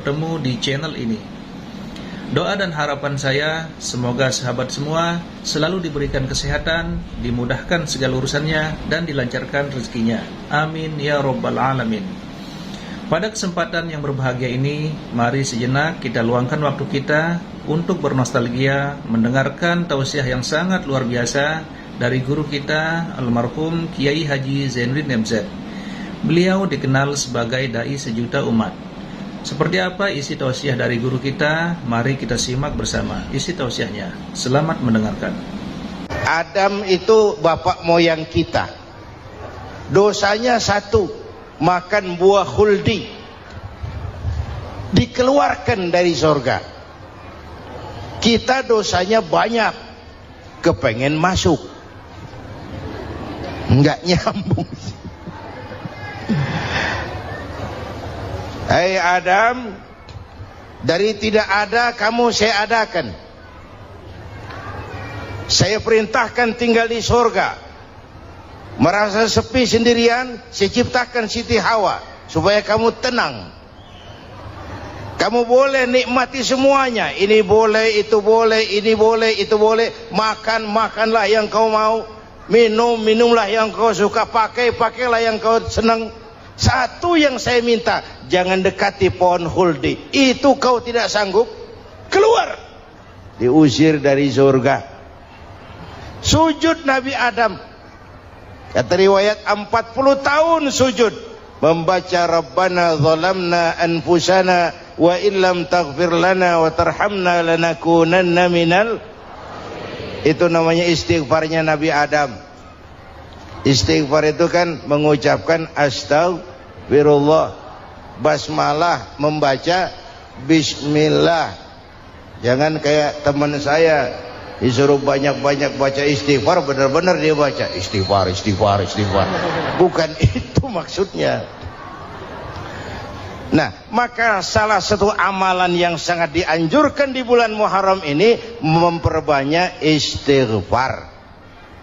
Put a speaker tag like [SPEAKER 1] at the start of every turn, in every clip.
[SPEAKER 1] bertemu di channel ini. Doa dan harapan saya, semoga sahabat semua selalu diberikan kesehatan, dimudahkan segala urusannya, dan dilancarkan rezekinya. Amin ya Rabbal Alamin. Pada kesempatan yang berbahagia ini, mari sejenak kita luangkan waktu kita untuk bernostalgia, mendengarkan tausiah yang sangat luar biasa dari guru kita, almarhum Kiai Haji Zainuddin MZ. Beliau dikenal sebagai Dai Sejuta Umat. Seperti apa isi tausiah dari guru kita? Mari kita simak bersama isi tausiahnya. Selamat mendengarkan.
[SPEAKER 2] Adam itu bapak moyang kita. Dosanya satu, makan buah khuldi. Dikeluarkan dari surga. Kita dosanya banyak, kepengen masuk. Enggak nyambung. Hai Adam, dari tidak ada kamu saya adakan. Saya perintahkan tinggal di surga. Merasa sepi sendirian, saya ciptakan Siti Hawa supaya kamu tenang. Kamu boleh nikmati semuanya. Ini boleh, itu boleh, ini boleh, itu boleh. Makan, makanlah yang kau mau. Minum, minumlah yang kau suka. Pakai, pakailah yang kau senang. Satu yang saya minta, jangan dekati pohon khuldi. Itu kau tidak sanggup, keluar. Diusir dari surga. Sujud Nabi Adam. Kata riwayat 40 tahun sujud. Membaca Rabbana zalamna anfusana wa illam taghfir lana wa tarhamna lanakunanna minal. Itu namanya istighfarnya Nabi Adam. Istighfar itu kan mengucapkan astagfirullah, basmalah, membaca bismillah. Jangan kayak teman saya disuruh banyak-banyak baca istighfar, benar-benar dia baca istighfar, istighfar, istighfar. Bukan itu maksudnya. Nah, maka salah satu amalan yang sangat dianjurkan di bulan Muharram ini memperbanyak istighfar.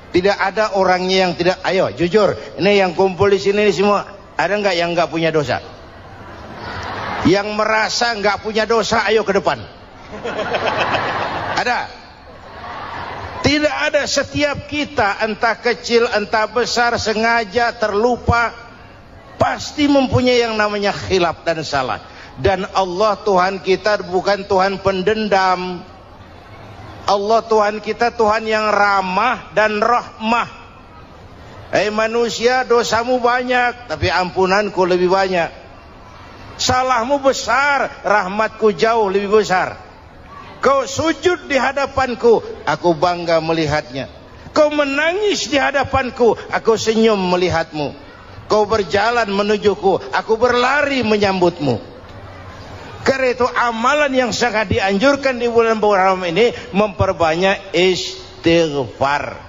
[SPEAKER 2] Tidak ada orangnya yang tidak. Ayo jujur, ini yang kumpul di sini semua, ada nggak yang nggak punya dosa? Yang merasa nggak punya dosa, ayo ke depan. Ada? Tidak ada. Setiap kita, entah kecil entah besar, sengaja terlupa, pasti mempunyai yang namanya khilaf dan salah. Dan Allah Tuhan kita bukan Tuhan pendendam. Allah Tuhan kita Tuhan yang ramah dan rahmah. Hai manusia, dosamu banyak, tapi ampunanku lebih banyak. Salahmu besar, rahmatku jauh lebih besar. Kau sujud di hadapanku, aku bangga melihatnya. Kau menangis di hadapanku, aku senyum melihatmu. Kau berjalan menujuku, aku berlari menyambutmu. Karena itu amalan yang sangat dianjurkan di bulan Muharram ini memperbanyak istighfar.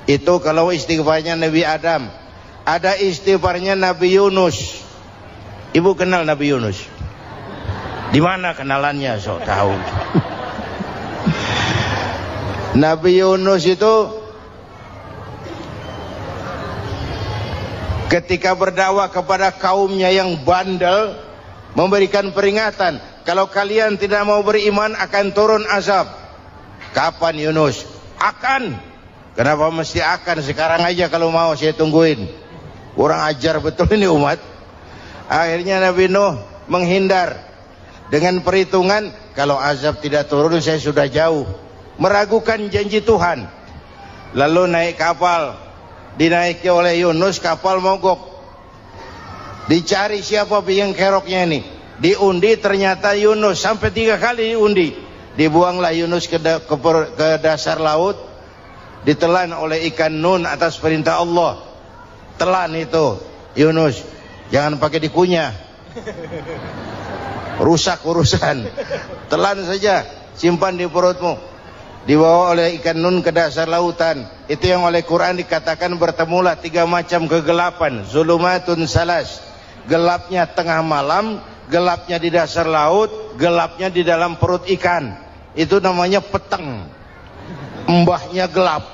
[SPEAKER 2] Itu kalau istighfarnya Nabi Adam. Ada istighfarnya Nabi Yunus. Ibu kenal Nabi Yunus? Di mana kenalannya? So tahu. Nabi Yunus itu ketika berdakwah kepada kaumnya yang bandel, memberikan peringatan, kalau kalian tidak mau beriman akan turun azab. Kapan Yunus? Akan. Kenapa mesti akan? Sekarang aja kalau mau, saya tungguin. Kurang ajar betul ini umat. Akhirnya Nabi Nuh menghindar dengan perhitungan, kalau azab tidak turun saya sudah jauh. Meragukan janji Tuhan. Lalu naik kapal, dinaiki oleh Yunus, kapal mogok. Dicari siapa biang keroknya ini. Diundi, ternyata Yunus. Sampai 3 kali diundi. Dibuanglah Yunus ke dasar laut. Ditelan oleh ikan nun atas perintah Allah. Telan itu Yunus. Jangan pakai dikunyah, rusak urusan. Telan saja, simpan di perutmu. Dibawa oleh ikan nun ke dasar lautan. Itu yang oleh Quran dikatakan bertemulah 3 macam kegelapan. Zulumatun salas. Gelapnya tengah malam, gelapnya di dasar laut, gelapnya di dalam perut ikan. Itu namanya peteng. Mbahnya gelap.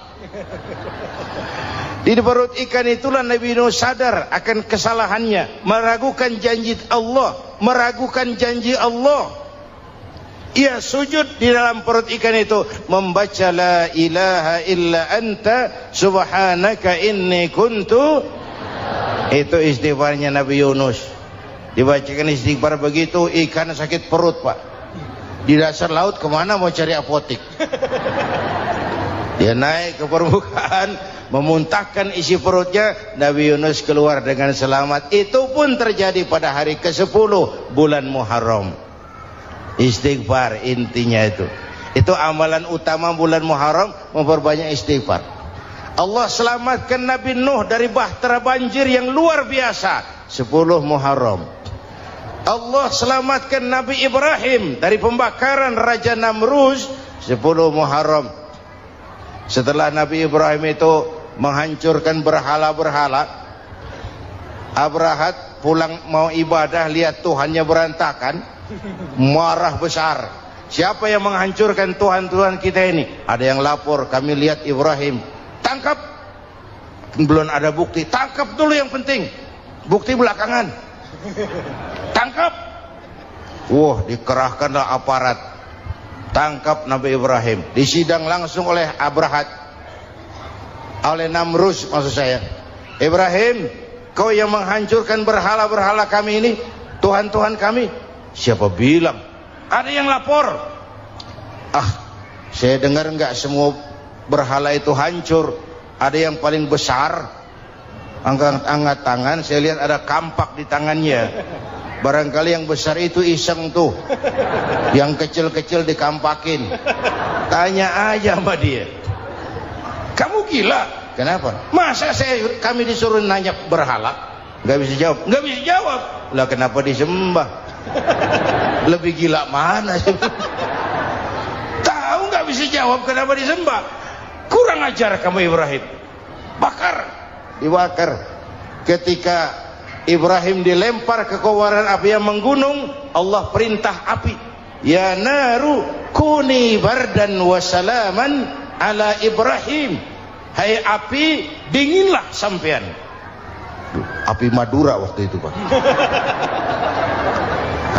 [SPEAKER 2] Di perut ikan itulah Nabi Nuh sadar akan kesalahannya, meragukan janji Allah. meragukan janji Allah. Ia sujud di dalam perut ikan itu membaca la ilaha illa anta subhanaka inni kuntu. Itu istighfarnya Nabi Yunus. Dibacakan istighfar begitu, ikan sakit perut, Pak. Di dasar laut kemana mau cari apotik? Dia naik ke permukaan, memuntahkan isi perutnya. Nabi Yunus keluar dengan selamat. Itu pun terjadi pada hari ke-10 bulan Muharram. Istighfar intinya itu. Itu amalan utama bulan Muharram, memperbanyak istighfar. Allah selamatkan Nabi Nuh dari bahtera banjir yang luar biasa 10 Muharram. Allah selamatkan Nabi Ibrahim dari pembakaran Raja Namrus 10 Muharram. Setelah Nabi Ibrahim itu menghancurkan berhala-berhala, Abrahat pulang mau ibadah, lihat Tuhannya berantakan, marah besar. Siapa yang menghancurkan Tuhan-Tuhan kita ini? Ada yang lapor, kami lihat Ibrahim. Tangkap. Belum ada bukti, tangkap dulu yang penting, bukti belakangan. Tangkap. Wah, dikerahkanlah aparat, tangkap Nabi Ibrahim. Disidang langsung oleh Abrahat, oleh Namrus maksud saya. Ibrahim, kau yang menghancurkan berhala-berhala kami ini, Tuhan-Tuhan kami. Siapa bilang? Ada yang lapor. Saya dengar enggak semua berhala itu hancur. Ada yang paling besar, angkat tangan, saya lihat ada kampak di tangannya. Barangkali yang besar itu iseng tuh, yang kecil-kecil dikampakin. Tanya aja sama dia, kamu gila? Kenapa? Masa kami disuruh nanya berhala? Nggak bisa jawab. Nggak bisa jawab. Lah kenapa disembah? Lebih gila mana sih? Tahu nggak bisa jawab kenapa disembah? Kurang ajar kamu Ibrahim. Bakar, dibakar. Ketika Ibrahim dilempar ke kobaran api yang menggunung, Allah perintah api, ya naru kuni bardan wa salaman ala Ibrahim. Hai api, dinginlah sampean. Api Madura waktu itu, Pak.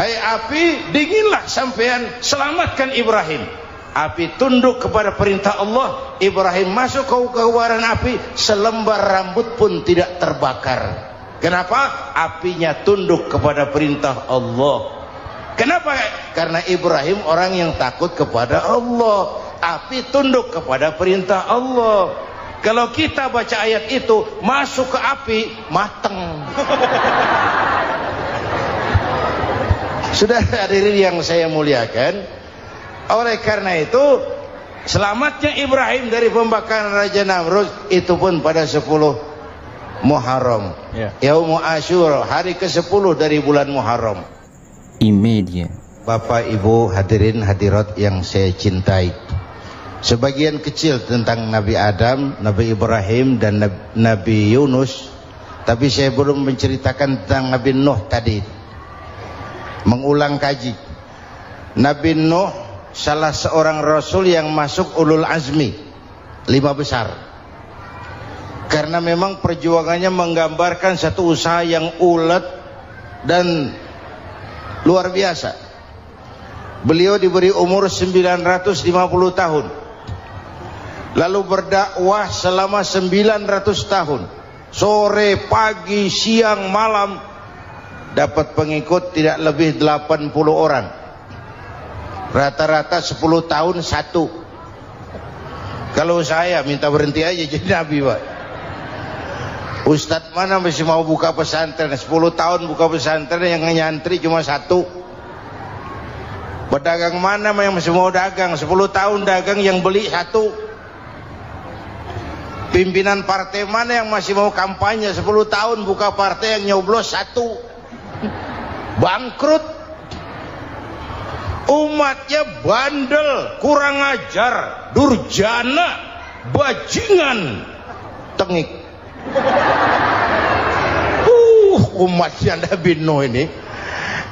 [SPEAKER 2] Hai api, dinginlah sampean, selamatkan Ibrahim. Api tunduk kepada perintah Allah. Ibrahim masuk ke kobaran api, selembar rambut pun tidak terbakar. Kenapa? Apinya tunduk kepada perintah Allah. Kenapa? Karena Ibrahim orang yang takut kepada Allah. Api tunduk kepada perintah Allah. Kalau kita baca ayat itu, masuk ke api, mateng. Sudah hadirin yang saya muliakan, oleh karena itu selamatnya Ibrahim dari pembakaran Raja Namrud itu pun pada 10 Muharram, Yaumul Asyura, hari ke-10 dari bulan Muharram.
[SPEAKER 3] Imedia.
[SPEAKER 2] Bapak Ibu hadirin hadirat yang saya cintai, sebagian kecil tentang Nabi Adam, Nabi Ibrahim dan Nabi Yunus, tapi saya belum menceritakan tentang Nabi Nuh tadi. Mengulang kaji, Nabi Nuh salah seorang rasul yang masuk ulul azmi 5 besar, karena memang perjuangannya menggambarkan satu usaha yang ulet dan luar biasa. Beliau diberi umur 950 tahun, lalu berdakwah selama 900 tahun, sore, pagi, siang, malam, dapat pengikut tidak lebih 80 orang. Rata-rata 10 tahun satu. Kalau saya minta berhenti aja jadi nabi, Pak. Ustadz mana masih mau buka pesantren? 10 tahun buka pesantren, yang nyantri cuma 1. Pedagang mana yang masih mau dagang? 10 tahun dagang, yang beli 1. Pimpinan partai mana yang masih mau kampanye? 10 tahun buka partai, yang nyoblos 1. Bangkrut. Umatnya bandel, kurang ajar, durjana, bajingan, tengik. Umatnya Nabi Nuh ini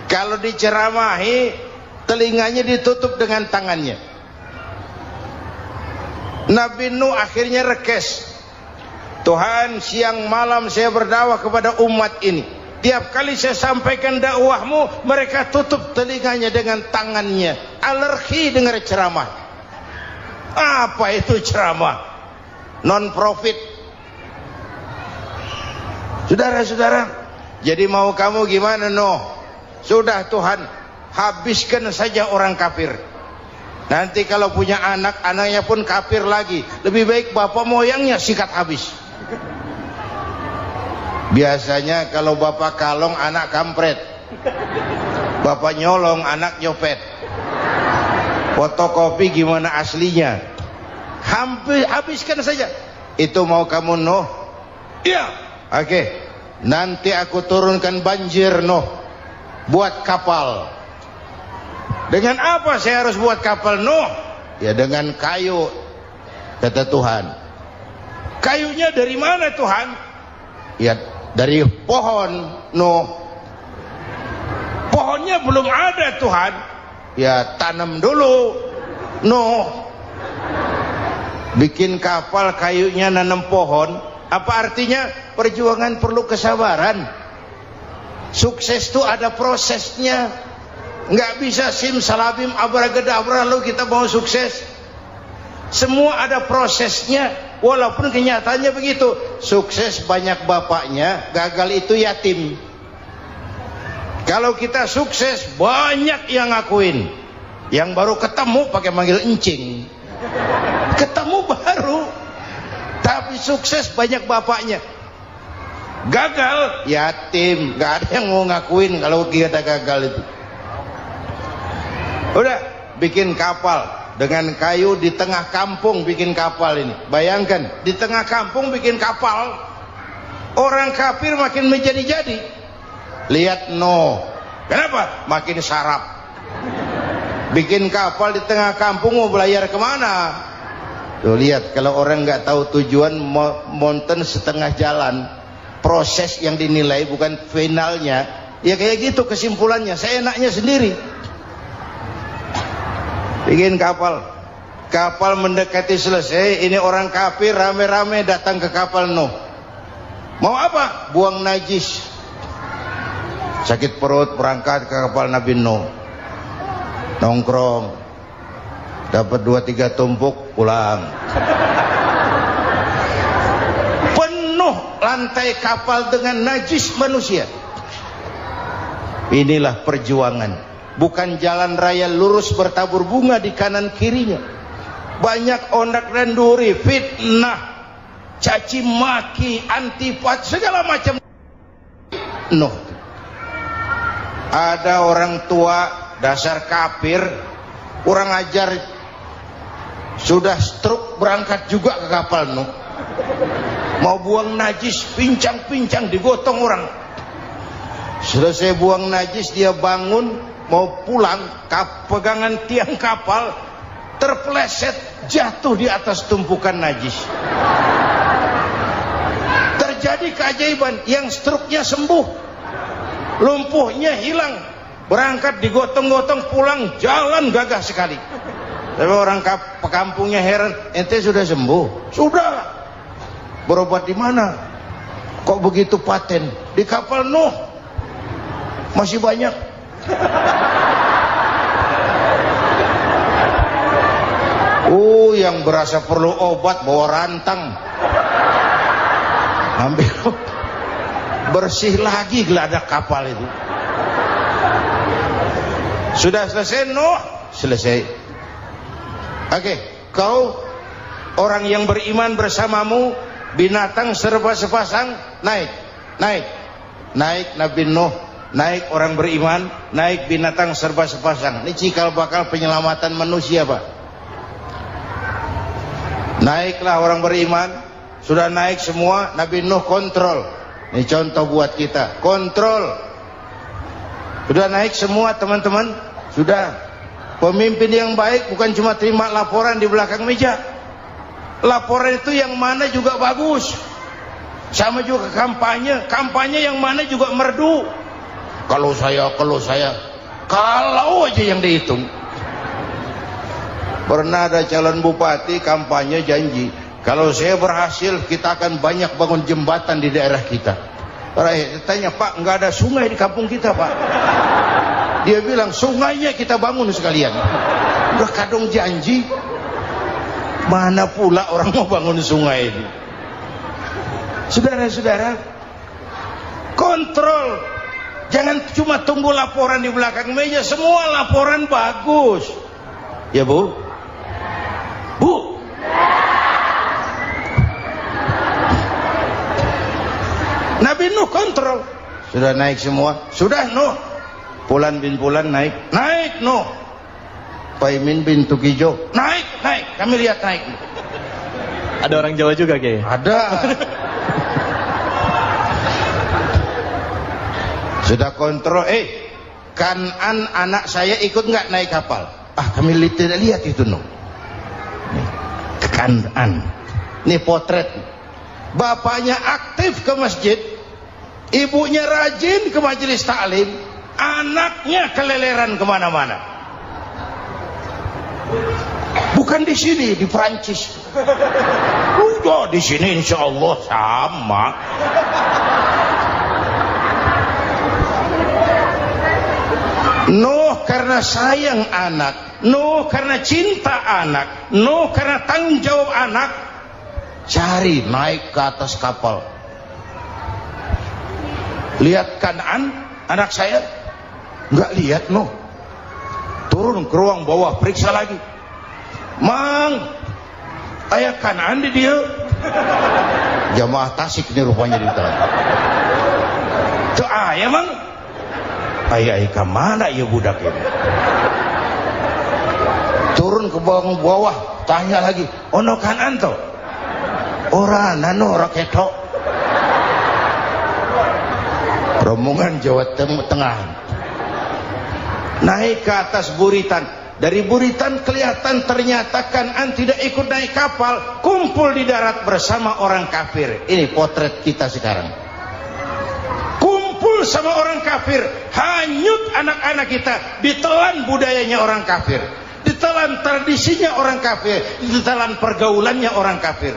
[SPEAKER 2] kalau diceramahi, telinganya ditutup dengan tangannya. Nabi Nuh akhirnya rekes, Tuhan, siang malam saya berdakwah kepada umat ini, Tiap kali saya sampaikan dakwahmu, mereka tutup telinganya dengan tangannya. Alergi dengar ceramah. Apa itu ceramah? Non profit. Saudara-saudara, jadi mau kamu gimana? Sudah Tuhan, habiskan saja orang kafir. Nanti kalau punya anak, anaknya pun kafir lagi. Lebih baik bapak moyangnya sikat habis. Biasanya kalau bapak kalong, anak kampret. Bapak nyolong, anak nyopet. Fotokopi gimana aslinya? Habiskan saja. Itu mau kamu Iya. Oke. Nanti aku turunkan banjir buat kapal. Dengan apa saya harus buat kapal Ya dengan kayu, kata Tuhan. Kayunya dari mana Tuhan? Ya dari pohon Pohonnya belum ada Tuhan. Ya tanam dulu Bikin kapal kayunya nanam pohon. Apa artinya? Perjuangan perlu kesabaran. Sukses itu ada prosesnya. Nggak bisa simsalabim abracadabra lalu kita mau sukses. Semua ada prosesnya. Walaupun kenyataannya begitu. Sukses banyak bapaknya, gagal itu yatim. Kalau kita sukses banyak yang ngakuin. Yang baru ketemu pakai manggil encing. Ketemu baru. Tapi sukses banyak bapaknya. Gagal yatim, nggak ada yang mau ngakuin kalau kita gagal itu. Udah bikin kapal dengan kayu di tengah kampung, bikin kapal ini. Bayangkan di tengah kampung bikin kapal. Orang kafir makin menjadi-jadi. Lihat kenapa? Makin sarap. Bikin kapal di tengah kampung mau belayar kemana? Tuh lihat, kalau orang nggak tahu tujuan, mountain setengah jalan. Proses yang dinilai bukan finalnya. Ya kayak gitu kesimpulannya. Saya enaknya sendiri. Bikin kapal. Kapal mendekati selesai. Ini orang kafir rame-rame datang ke kapal Mau apa? Buang najis. Sakit perut berangkat ke kapal Nabi Nongkrong. Dapat 2-3 tumpuk pulang. Lantai kapal dengan najis manusia. Inilah perjuangan. Bukan jalan raya lurus bertabur bunga di kanan kirinya. Banyak ondak dan duri, fitnah, caci maki, antipat, segala macam. Ada orang tua dasar kafir, kurang ajar, sudah stroke berangkat juga ke kapal mau buang najis, pincang-pincang digotong orang. Selesai buang najis dia bangun mau pulang, pegangan tiang kapal terpeleset jatuh di atas tumpukan najis. Terjadi keajaiban, yang struknya sembuh, lumpuhnya hilang, berangkat digotong-gotong pulang jalan gagah sekali. Tapi orang kampungnya heran, ente sudah sembuh? Sudah. Berobat di mana? Kok begitu paten? Di kapal masih banyak. Yang berasa perlu obat bawa rantang. Ambil bersih lagi geladak kapal itu. Sudah selesai selesai. Oke, kau orang yang beriman bersamamu, binatang serba sepasang, naik Nabi Nuh, naik orang beriman, naik binatang serba sepasang. Ini cikal bakal penyelamatan manusia, Pak. Naiklah orang beriman, sudah naik semua, Nabi Nuh kontrol. Ini contoh buat kita, kontrol. Sudah naik semua teman-teman, sudah. Pemimpin yang baik bukan cuma terima laporan di belakang meja. Laporan itu yang mana juga bagus. Sama juga kampanye yang mana juga merdu. Kalau saya kalau aja yang dihitung. Pernah ada calon bupati kampanye janji, kalau saya berhasil kita akan banyak bangun jembatan di daerah kita. Rakyat tanya, Pak, nggak ada sungai di kampung kita, Pak. Dia bilang, sungainya kita bangun sekalian. Udah kadung janji, mana pula orang mau bangun sungai ini. Saudara-saudara, kontrol. Jangan cuma tunggu laporan di belakang meja. Semua laporan bagus. Ya, Bu? Bu? Nabi Nuh kontrol. Sudah naik semua? Sudah, Nuh. Pulan bin Pulan naik. Naik, Nuh. Paimin bin Tukijo. Naik. Kami lihat naik.
[SPEAKER 4] Ada orang Jawa juga, Kiai?
[SPEAKER 2] Ada. Sudah kontrol. Kan'an anak saya ikut nggak naik kapal? Kami tidak lihat itu, Nuh. Kan'an. Ini potret. Bapaknya aktif ke masjid, ibunya rajin ke majelis taklim, anaknya keleleran kemana-mana. Bukan di sini, di Prancis. Udah di sini insya Allah sama. Nuh karena sayang anak, Nuh karena cinta anak, Nuh karena tanggung jawab anak, cari naik ke atas kapal. Lihat Kan'an anak saya? Nggak lihat, Nuh. Turun ke ruang bawah, periksa lagi. Mang, ayah Kan'an di dia. Jamaah Tasik ini rupanya di dalam. Tuh ayah, Mang. Ayah kemana ya budak ini? Turun ke bawah, tanya lagi. Ono Kan'an toh? Orang nano raketo. Rombongan Jawa Tengah naik ke atas buritan. Dari buritan kelihatan ternyata Kan'an tidak ikut naik kapal, kumpul di darat bersama orang kafir. Ini potret kita sekarang. Kumpul sama orang kafir, hanyut anak-anak kita, ditelan budayanya orang kafir, ditelan tradisinya orang kafir, ditelan pergaulannya orang kafir.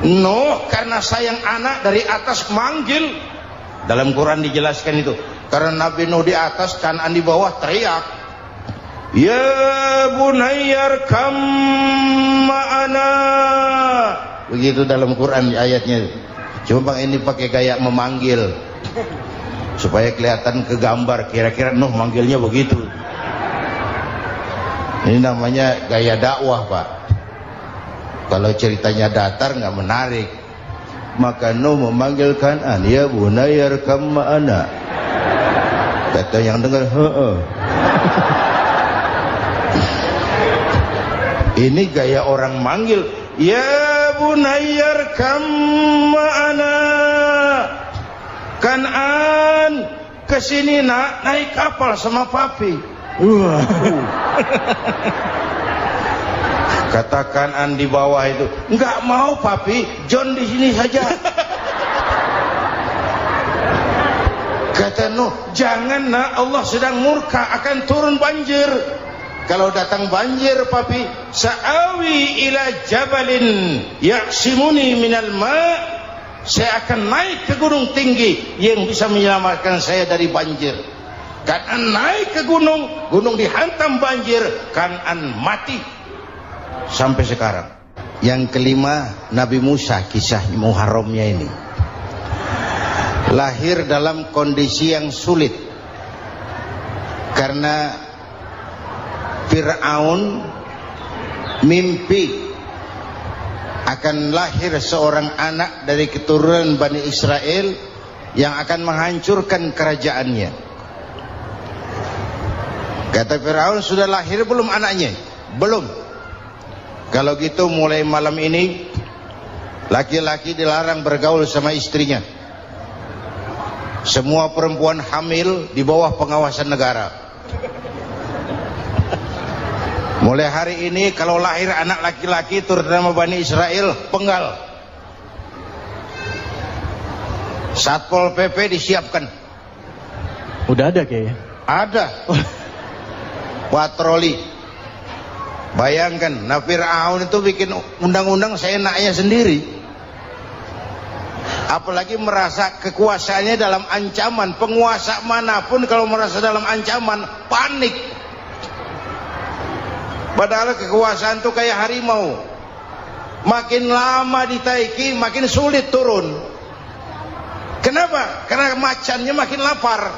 [SPEAKER 2] Nuh karena sayang anak dari atas manggil. Dalam Quran dijelaskan itu. Karena Nabi Nuh di atas, Kan'an di bawah, teriak, ya bunayyar kam ma'ana. Begitu dalam Quran ayatnya. Cuma Bang ini pakai gaya memanggil supaya kelihatan ke gambar. Kira-kira Nuh manggilnya begitu. Ini namanya gaya dakwah, Pak. Kalau ceritanya datar nggak menarik. Maka Nuh memanggil Kan'an, ya bunayyar kam ma'ana. Kata yang dengar, ini gaya orang manggil, ya bunayyar kam ma'ana. Kan'an, kesini nak, naik kapal sama papi. Kata Kan'an di bawah itu, enggak mau papi, John di sini saja. Kata Nuh, jangan nak, Allah sedang murka, akan turun banjir. Kalau datang banjir papi, sa'awi ila jabalin ya'simuni minal ma', saya akan naik ke gunung tinggi yang bisa menyelamatkan saya dari banjir. Kan'an naik ke gunung, gunung dihantam banjir, Kan'an mati. Sampai sekarang. Yang kelima, Nabi Musa, kisah Muharramnya ini. Lahir dalam kondisi yang sulit. Karena Fir'aun mimpi akan lahir seorang anak dari keturunan Bani Israel yang akan menghancurkan kerajaannya. Kata Fir'aun, sudah lahir belum anaknya? Belum. Kalau gitu mulai malam ini laki-laki dilarang bergaul sama istrinya. Semua perempuan hamil di bawah pengawasan negara. Mulai hari ini kalau lahir anak laki-laki terutama Bani Israel, penggal. Satpol PP disiapkan.
[SPEAKER 4] Udah ada kayaknya.
[SPEAKER 2] Ada. Patroli. Bayangkan, Fir'aun itu bikin undang-undang seenaknya sendiri. Apalagi merasa kekuasaannya dalam ancaman. Penguasa manapun kalau merasa dalam ancaman, panik. Padahal kekuasaan itu kayak harimau, makin lama ditaiki makin sulit turun. Kenapa? Karena macannya makin lapar,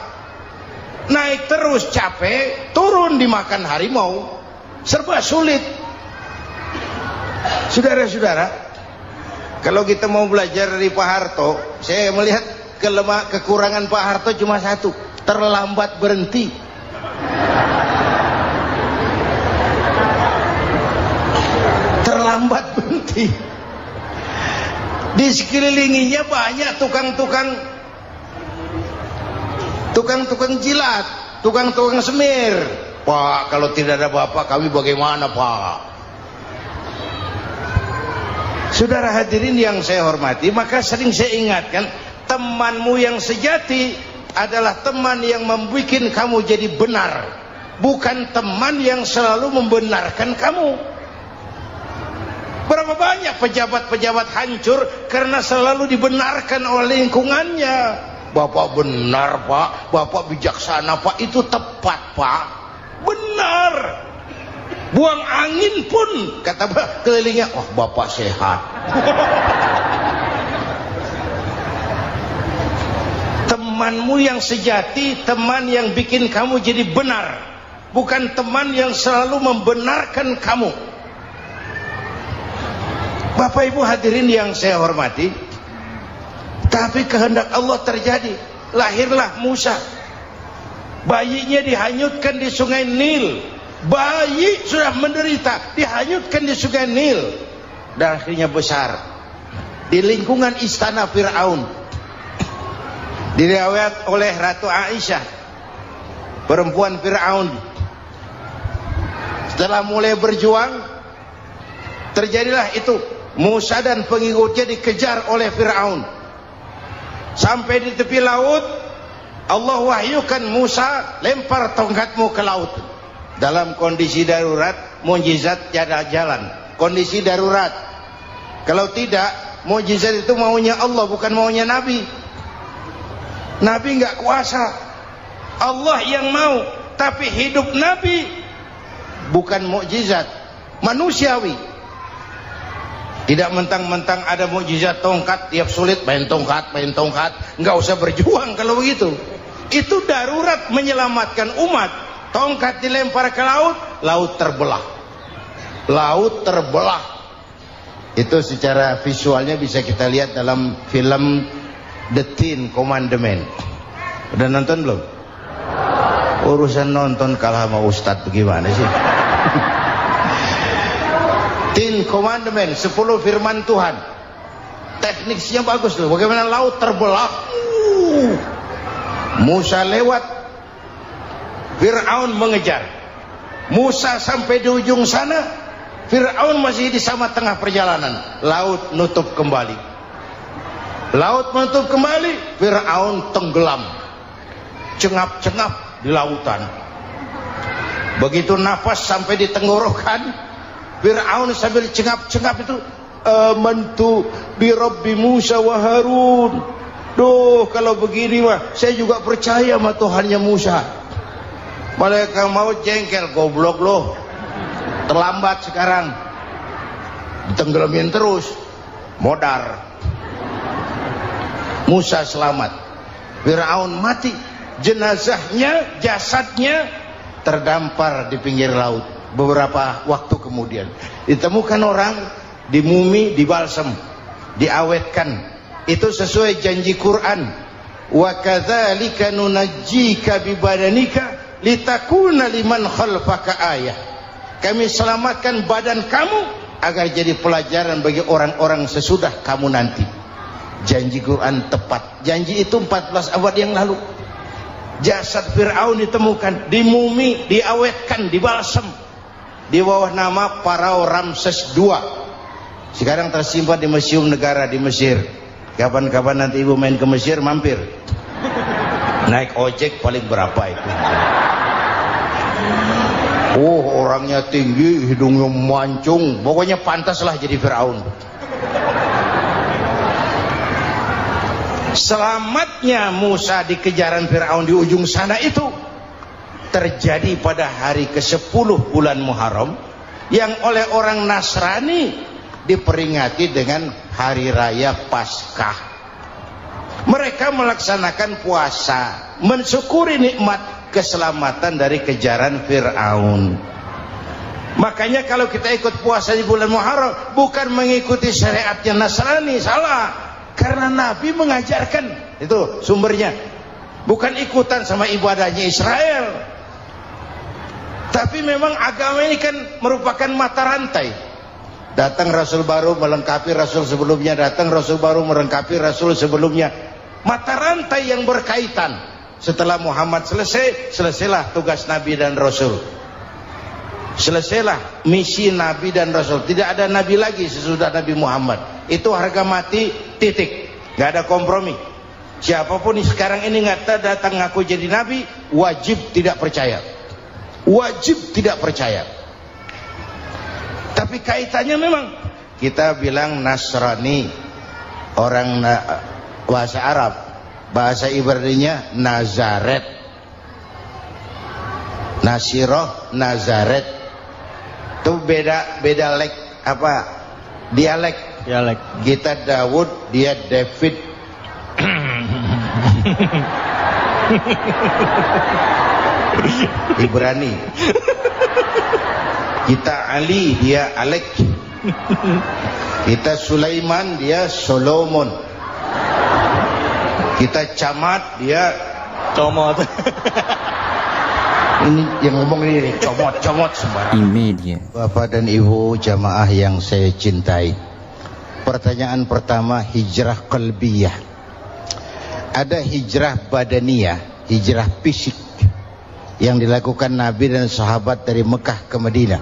[SPEAKER 2] naik terus capek, turun dimakan harimau, serba sulit. Saudara-saudara, kalau kita mau belajar dari Pak Harto, saya melihat kekurangan Pak Harto cuma satu, terlambat berhenti. Terlambat berhenti. Di sekelilinginya banyak tukang-tukang jilat, tukang-tukang semir. Pak, kalau tidak ada bapak kami bagaimana, Pak? Saudara hadirin yang saya hormati, maka sering saya ingatkan, temanmu yang sejati adalah teman yang membuat kamu jadi benar, bukan teman yang selalu membenarkan kamu. Berapa banyak pejabat-pejabat hancur karena selalu dibenarkan oleh lingkungannya. Bapak benar, Pak, Bapak bijaksana, Pak, itu tepat, Pak, benar. Buang angin pun kata kelilingnya, wah, Bapak sehat. Temanmu yang sejati, teman yang bikin kamu jadi benar, bukan teman yang selalu membenarkan kamu. Bapak Ibu hadirin yang saya hormati, tapi kehendak Allah terjadi. Lahirlah Musa, bayinya dihanyutkan di sungai Nil. Bayi sudah menderita, dihanyutkan di sungai Nil, dan akhirnya besar di lingkungan istana Fir'aun. Diriwayat oleh Ratu Aisyah, perempuan Fir'aun, setelah mulai berjuang, terjadilah itu. Musa dan pengikutnya dikejar oleh Fir'aun. Sampai di tepi laut, Allah wahyukan, Musa, lempar tongkatmu ke laut. Dalam kondisi darurat, mukjizat tiada jalan. Kondisi darurat. Kalau tidak, mukjizat itu maunya Allah, bukan maunya Nabi. Nabi nggak kuasa, Allah yang mau. Tapi hidup Nabi bukan mukjizat, manusiawi. Tidak mentang-mentang ada mukjizat tongkat, tiap sulit main tongkat, nggak usah berjuang kalau begitu. Itu darurat menyelamatkan umat. Tongkat dilempar ke laut, laut terbelah. Laut terbelah. Itu secara visualnya bisa kita lihat dalam film The Ten Commandments. Udah nonton belum? Urusan nonton kalah sama Ustadz bagaimana sih? Ten Commandments, 10 firman Tuhan. Tekniknya bagus loh. Bagaimana laut terbelah. Musa lewat, Fir'aun mengejar. Musa sampai di ujung sana, Fir'aun masih di sama tengah perjalanan. Laut nutup kembali. Laut menutup kembali, Fir'aun tenggelam, cengap-cengap di lautan. Begitu nafas sampai di tenggorokan, Fir'aun sambil cengap-cengap itu, amantu bi Rabbi Musa wa Harun. Duh, kalau begini mah saya juga percaya sama Tuhannya Musa. Malaikat maut jengkel, goblok loh, terlambat sekarang, ditenggelamin terus, modar. Musa selamat, Fir'aun mati, jenazahnya, jasadnya terdampar di pinggir laut. Beberapa waktu kemudian ditemukan orang, dimumi, dibalsem, diawetkan. Itu sesuai janji Quran, wa kadzalika nunajjika bi badanika litakuna liman khalfaka ayah. Kami selamatkan badan kamu agar jadi pelajaran bagi orang-orang sesudah kamu nanti. Janji Quran tepat. Janji itu 14 abad yang lalu. Jasad Fir'aun ditemukan, dimumi, diawetkan, dibalsem di bawah nama Farao Ramses II. Sekarang tersimpan di Museum Negara di Mesir. Kapan-kapan nanti ibu main ke Mesir, mampir. Naik ojek paling berapa itu? Oh, orangnya tinggi, hidungnya mancung, pokoknya pantaslah jadi Fir'aun. Selamatnya Musa di kejaran Fir'aun di ujung sana itu terjadi pada hari ke-10 bulan Muharram, yang oleh orang Nasrani diperingati dengan hari raya Paskah. Mereka melaksanakan puasa, mensyukuri nikmat keselamatan dari kejaran Fir'aun. Makanya kalau kita ikut puasa di bulan Muharram bukan mengikuti syariatnya Nasrani, salah. Karena Nabi mengajarkan, itu sumbernya. Bukan ikutan sama ibadahnya Israel. Tapi memang agama ini kan merupakan mata rantai. Datang Rasul baru melengkapi Rasul sebelumnya, datang Rasul baru melengkapi Rasul sebelumnya. Mata rantai yang berkaitan. Setelah Muhammad selesai, selesailah tugas Nabi dan Rasul. Selesailah misi Nabi dan Rasul. Tidak ada Nabi lagi sesudah Nabi Muhammad. Itu harga mati, titik. Gak ada kompromi. Siapapun sekarang ini nggak datang ngaku jadi Nabi, wajib tidak percaya. Wajib tidak percaya. Tapi kaitannya memang, kita bilang Nasrani, orang bahasa Arab, bahasa Ibraninya Nazaret, Nasiroh, Nazaret. Itu beda dialek. Kita Daud, dia David. Ibrani. Kita Ali, dia Alek. Kita Sulaiman, dia Solomon. Kita Camat, dia
[SPEAKER 4] Comot.
[SPEAKER 2] ini yang ngomong ini comot sembarang.
[SPEAKER 3] Imedia.
[SPEAKER 2] Bapak dan Ibu jamaah yang saya cintai, pertanyaan pertama, hijrah qalbiyah. Ada hijrah badaniyah, hijrah fisik yang dilakukan Nabi dan sahabat dari Mekah ke Madinah.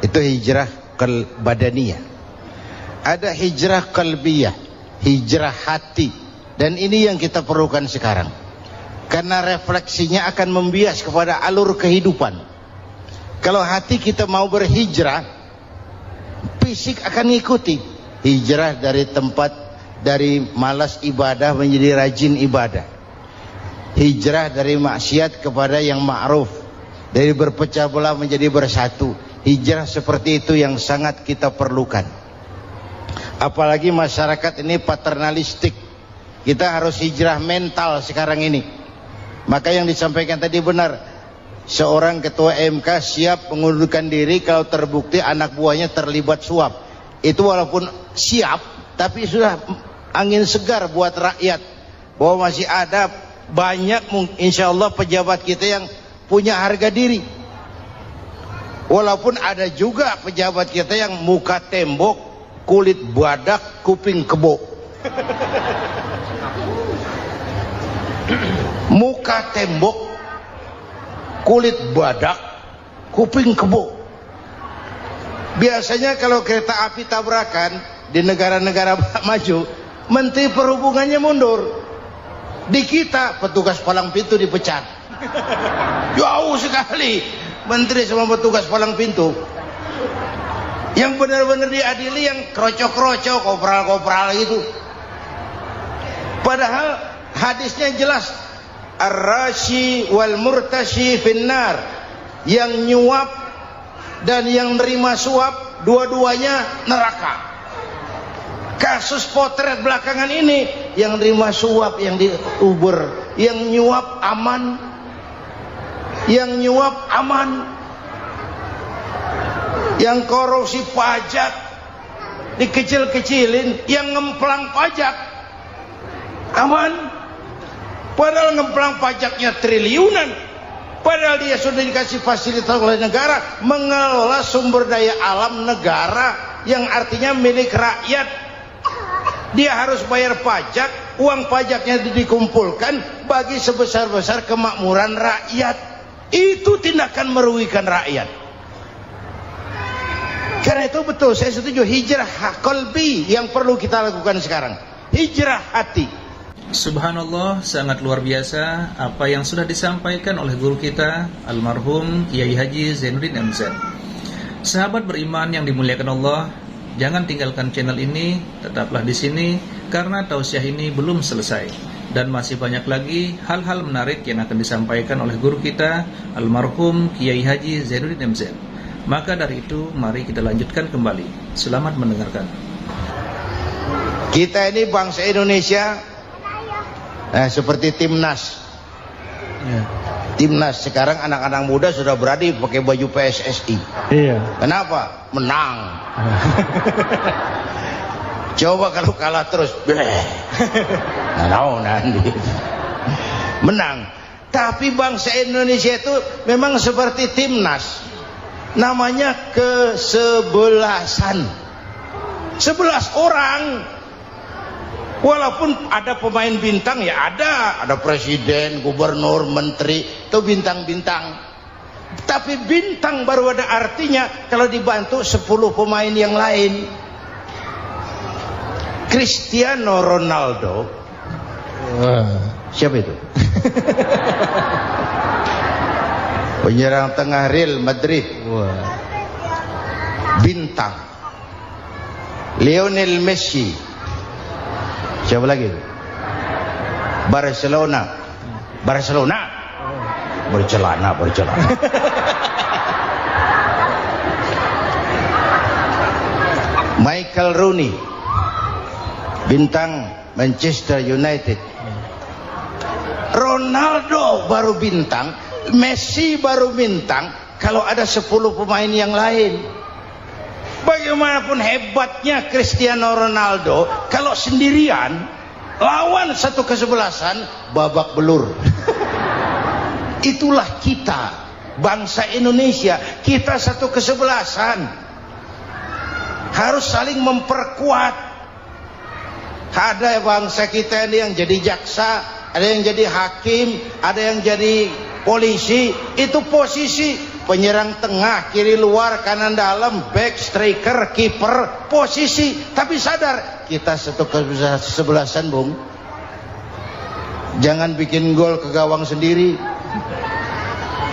[SPEAKER 2] Itu hijrah badaniyah. Ada hijrah qalbiyah, hijrah hati. Dan ini yang kita perlukan sekarang. Karena refleksinya akan membias kepada alur kehidupan. Kalau hati kita mau berhijrah, fisik akan ngikuti. Hijrah dari tempat, dari malas ibadah menjadi rajin ibadah. Hijrah dari maksiat kepada yang ma'ruf, dari berpecah belah menjadi bersatu. Hijrah seperti itu yang sangat kita perlukan. Apalagi masyarakat ini paternalistik. Kita harus hijrah mental sekarang ini. Maka yang disampaikan tadi benar. Seorang ketua MK siap mengundurkan diri kalau terbukti anak buahnya terlibat suap. Itu walaupun siap, tapi sudah angin segar buat rakyat. Bahwa masih ada banyak insya Allah pejabat kita yang punya harga diri. Walaupun ada juga pejabat kita yang muka tembok, kulit badak, kuping kebo. Muka tembok, kulit badak, kuping kebo. Biasanya kalau kereta api tabrakan di negara-negara maju, Menteri Perhubungannya mundur. Di kita petugas palang pintu dipecat. Jauh sekali menteri sama petugas palang pintu. Yang benar-benar diadili yang krocok-krocok, kopral-kopral gitu. Padahal hadisnya jelas, ar-rashi wal murtashi finnar. Yang nyuap dan yang nerima suap dua-duanya neraka. Kasus potret belakangan ini, yang nerima suap, yang diuber, yang nyuap aman, yang nyuap aman, yang korupsi pajak dikecil-kecilin, yang ngemplang pajak aman. Padahal ngemplang pajaknya triliunan, padahal dia sudah dikasih fasilitas oleh negara mengelola sumber daya alam negara yang artinya milik rakyat. Dia harus bayar pajak, uang pajaknya dikumpulkan bagi sebesar-besar kemakmuran rakyat. Itu tindakan merugikan rakyat. Karena itu betul, saya setuju, hijrah qalbi yang perlu kita lakukan sekarang. Hijrah hati.
[SPEAKER 1] Subhanallah, sangat luar biasa apa yang sudah disampaikan oleh guru kita almarhum Kiai Haji Zainuddin MZ. Sahabat beriman yang dimuliakan Allah, jangan tinggalkan channel ini, tetaplah di sini karena tausiah ini belum selesai dan masih banyak lagi hal-hal menarik yang akan disampaikan oleh guru kita almarhum Kiai Haji Zainuddin MZ. Maka dari itu mari kita lanjutkan kembali. Selamat mendengarkan.
[SPEAKER 2] Kita ini bangsa Indonesia seperti timnas. Timnas sekarang anak-anak muda sudah berani pakai baju PSSI.
[SPEAKER 4] Iya.
[SPEAKER 2] Kenapa? Menang. Coba kalau kalah terus, nanti menang. Tapi bangsa Indonesia itu memang seperti timnas, namanya kesebelasan, 11 orang. Walaupun ada pemain bintang ya ada presiden, gubernur, menteri, itu bintang-bintang. Tapi bintang baru ada artinya kalau dibantu 10 pemain yang lain. Cristiano Ronaldo, siapa itu? Penyerang tengah Real Madrid, bintang. Lionel Messi, siapa lagi? Barcelona, bercelana. Michael Rooney, bintang Manchester United. Ronaldo baru bintang, Messi baru bintang kalau ada 10 pemain yang lain. Bagaimanapun hebatnya Cristiano Ronaldo, kalau sendirian lawan satu kesebelasan babak belur. Itulah kita, bangsa Indonesia, kita satu kesebelasan, harus saling memperkuat. Ada bangsa kita ini yang jadi jaksa, ada yang jadi hakim, ada yang jadi polisi. Itu posisi penyerang tengah, kiri luar, kanan dalam, back, striker, kiper, posisi. Tapi sadar kita satu kesebelasan, Bung. Jangan bikin gol ke gawang sendiri.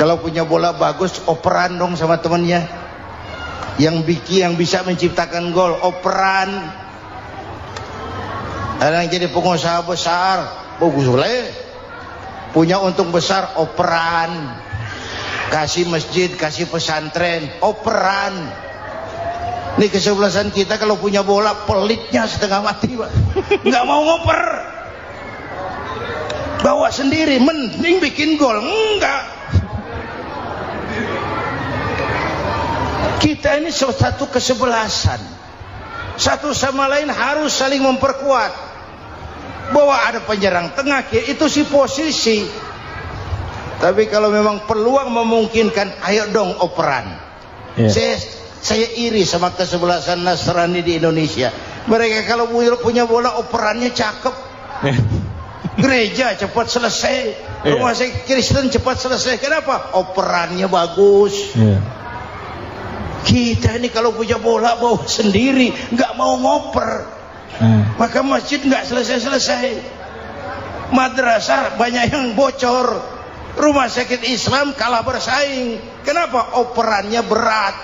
[SPEAKER 2] Kalau punya bola bagus, operan dong sama temannya. Yang bisa menciptakan gol, operan. Ada yang jadi pengusaha besar, bagus boleh. Punya untung besar, operan. Kasih masjid, kasih pesantren, operan. Ini kesebelasan kita kalau punya bola pelitnya setengah mati, Pak. Nggak mau ngoper. Bawa sendiri, mending bikin gol. Enggak. Kita ini satu kesebelasan. Satu sama lain harus saling memperkuat. Bahwa ada penyerang tengah, itu si posisi. Tapi kalau memang peluang memungkinkan, ayo dong operan. Saya iri sama kesebelasan Nasrani di Indonesia. Mereka kalau punya bola operannya cakep. Gereja cepat selesai, rumah sakit Kristen cepat selesai. Kenapa? Operannya bagus. Kita ini kalau punya bola bawa sendiri, nggak mau ngoper. Maka masjid nggak selesai-selesai, madrasah banyak yang bocor, rumah sakit Islam kalah bersaing. Kenapa? Operannya berat.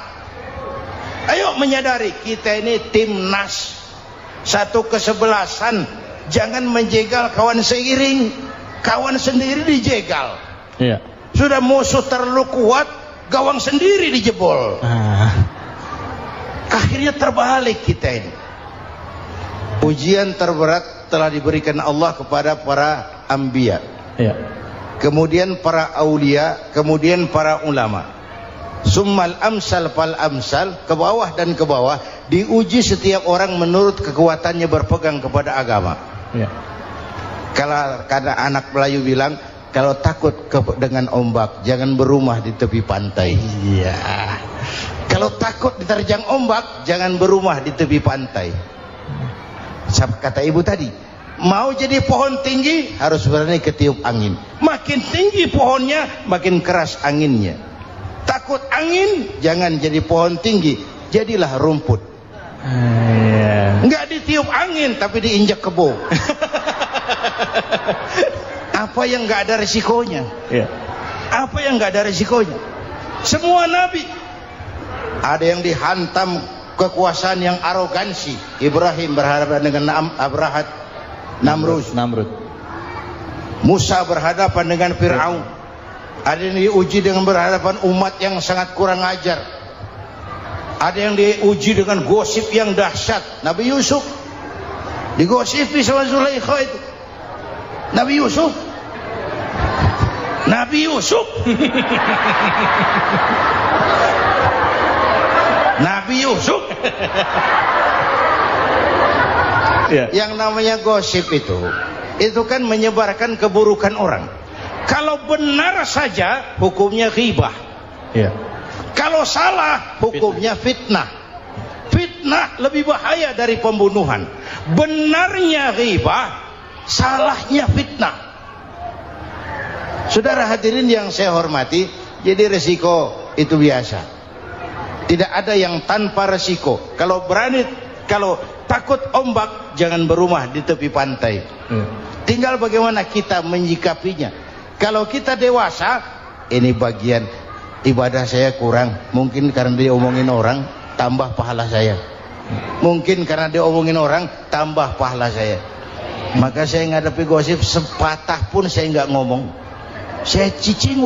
[SPEAKER 2] Ayo menyadari kita ini timnas, satu kesebelasan. Jangan menjegal kawan seiring, kawan sendiri dijegal. Sudah musuh terlalu kuat, gawang sendiri dijebol. Akhirnya terbalik kita ini. Ujian terberat telah diberikan Allah kepada para anbiya, kemudian para aulia, kemudian para ulama. Summal amsal fal amsal, ke bawah dan ke bawah, diuji setiap orang menurut kekuatannya berpegang kepada agama. Kalau karena anak Melayu bilang, kalau takut dengan ombak, jangan berumah di tepi pantai. Kalau takut diterjang ombak, jangan berumah di tepi pantai. Kata ibu tadi, mau jadi pohon tinggi harus berani ketiup angin. Makin tinggi pohonnya, makin keras anginnya. Takut angin, jangan jadi pohon tinggi, jadilah rumput. Nggak ditiup angin, tapi diinjak kebo. Apa yang nggak ada resikonya? Apa yang nggak ada resikonya? Semua nabi ada yang dihantam kekuasaan yang arogansi. Ibrahim berhadapan dengan Abrahat, Namrud. Musa berhadapan dengan Fir'aun. Ada yang diuji dengan berhadapan umat yang sangat kurang ajar. Ada yang diuji dengan gosip yang dahsyat. Nabi Yusuf digosipi sama Zulaikha itu. Nabi Yusuf Nabi Yusuf.
[SPEAKER 4] Ya.
[SPEAKER 2] Yang namanya gosip itu kan menyebarkan keburukan orang. Kalau benar saja hukumnya ghibah.
[SPEAKER 4] Ya.
[SPEAKER 2] Kalau salah hukumnya fitnah. Fitnah lebih bahaya dari pembunuhan. Benarnya ghibah, salahnya fitnah. Saudara hadirin yang saya hormati, jadi resiko itu biasa. Tidak ada yang tanpa resiko. Kalau takut ombak, jangan berumah di tepi pantai. Tinggal bagaimana kita menyikapinya. Kalau kita dewasa, ini bagian ibadah saya kurang. Mungkin karena dia omongin orang, tambah pahala saya. Mungkin karena dia omongin orang, tambah pahala saya. Maka saya ngadapi gosip sepatah pun saya nggak ngomong. Saya cicing.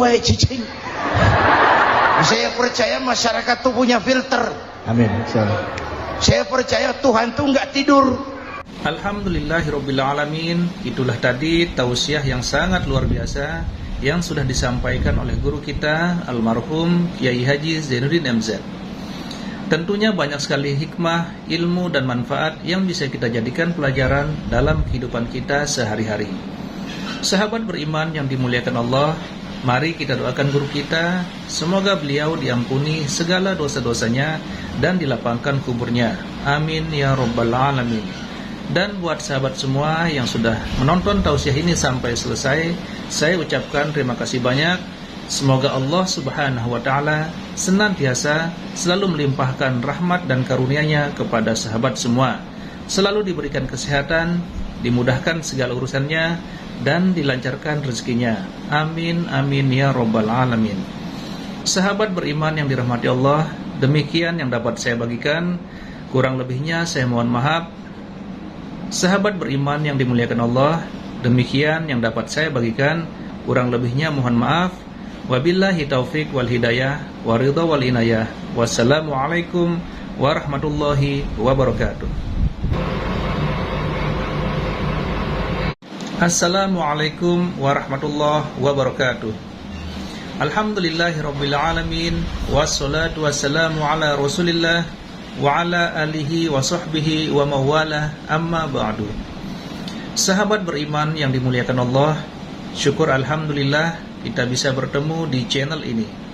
[SPEAKER 2] Saya percaya masyarakat tuh punya filter.
[SPEAKER 4] Amin. Insyaallah.
[SPEAKER 2] Saya percaya Tuhan tuh nggak tidur.
[SPEAKER 1] Alhamdulillahirrabbilalamin. Itulah tadi tausiah yang sangat luar biasa yang sudah disampaikan oleh guru kita almarhum Kiai Haji Zainuddin MZ. Tentunya banyak sekali hikmah, ilmu dan manfaat yang bisa kita jadikan pelajaran dalam kehidupan kita sehari-hari. Sahabat beriman yang dimuliakan Allah, mari kita doakan guru kita, semoga beliau diampuni segala dosa-dosanya dan dilapangkan kuburnya. Amin ya rabbal alamin. Dan buat sahabat semua yang sudah menonton tausiah ini sampai selesai, saya ucapkan terima kasih banyak. Semoga Allah Subhanahu wa taala senantiasa selalu melimpahkan rahmat dan karunia-Nya kepada sahabat semua. Selalu diberikan kesehatan, dimudahkan segala urusannya dan dilancarkan rezekinya. Amin amin ya rabbal alamin. Sahabat beriman yang dirahmati Allah, demikian yang dapat saya bagikan. Kurang lebihnya saya mohon maaf. Sahabat beriman yang dimuliakan Allah, demikian yang dapat saya bagikan. Kurang lebihnya mohon maaf. Wabillahi taufik wal hidayah wa ridha wal inayah. Wassalamualaikum warahmatullahi wabarakatuh. Assalamualaikum warahmatullahi wabarakatuh. Alhamdulillahirabbil alamin, wassalatu wassalamu ala Rasulillah wa ala alihi wa sahbihi wa mawalah, amma ba'du. Sahabat beriman yang dimuliakan Allah, syukur alhamdulillah kita bisa bertemu di channel ini.